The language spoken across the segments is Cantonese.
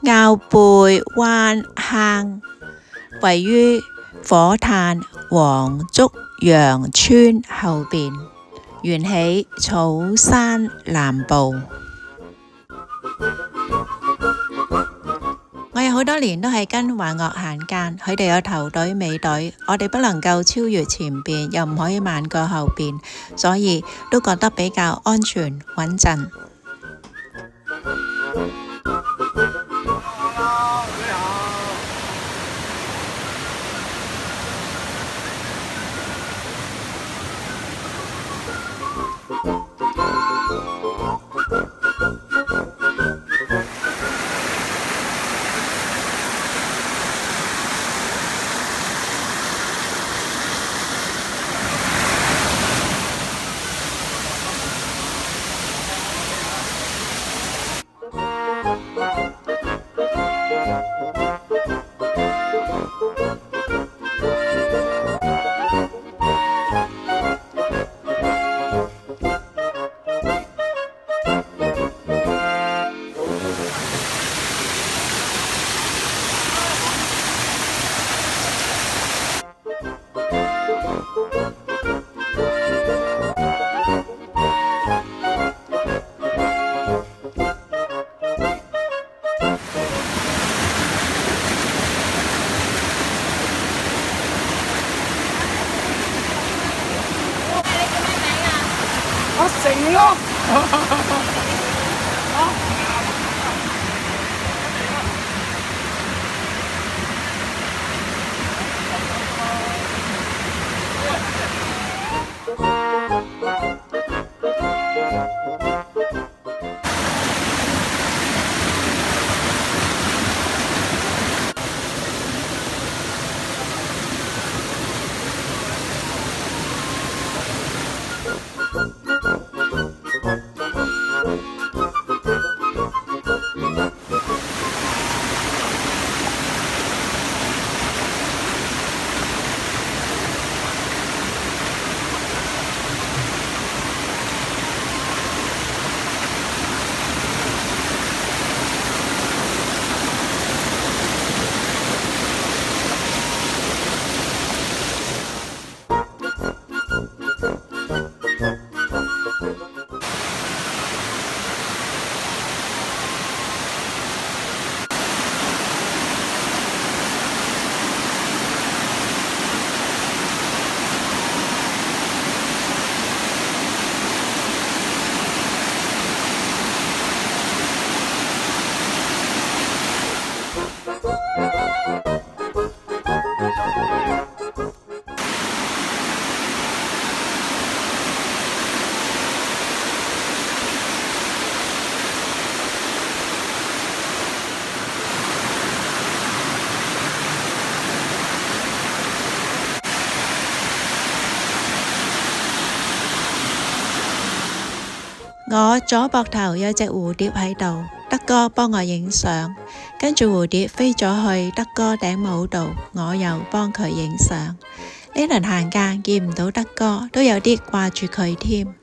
坳背灣坑位於火炭黃竹洋村後邊，緣起草山南部。我有好多年都係跟華樂行間，佢哋有頭隊尾隊，我哋不能夠超越前邊，又唔可以慢過後邊，所以都覺得比較安全穩陣。阿成咯。我左膊頭有隻蝴蝶喺度，德哥幫我影相，跟住蝴蝶飛咗去德哥頂帽度，我又幫佢影相。呢輪行間見唔到德哥，都有啲掛住佢添。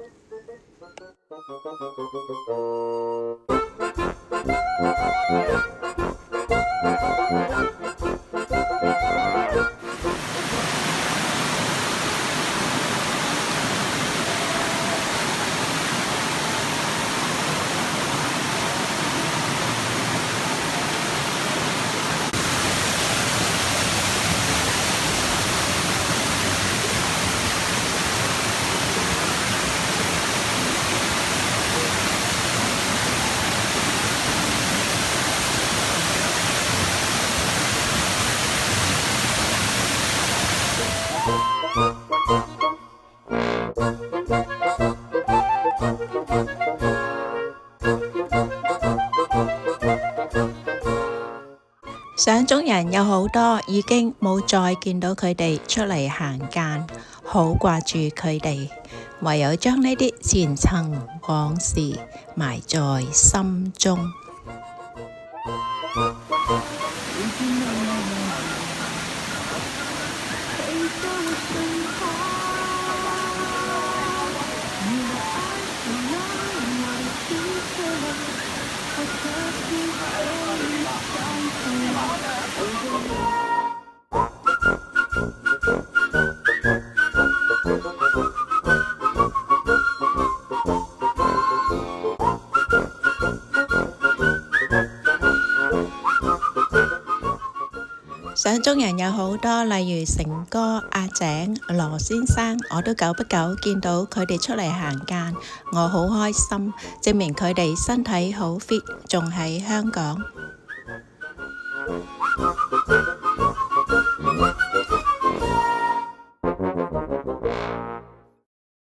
相中人有好多，已經冇再見到佢哋出嚟行間，好掛住佢哋，唯有將呢啲前塵往事埋在心中。相中人有好多，例如成哥、阿井、羅先生，我都久不久見到佢哋出嚟行街，我好開心，證明佢哋身體好 fit，仲喺香港。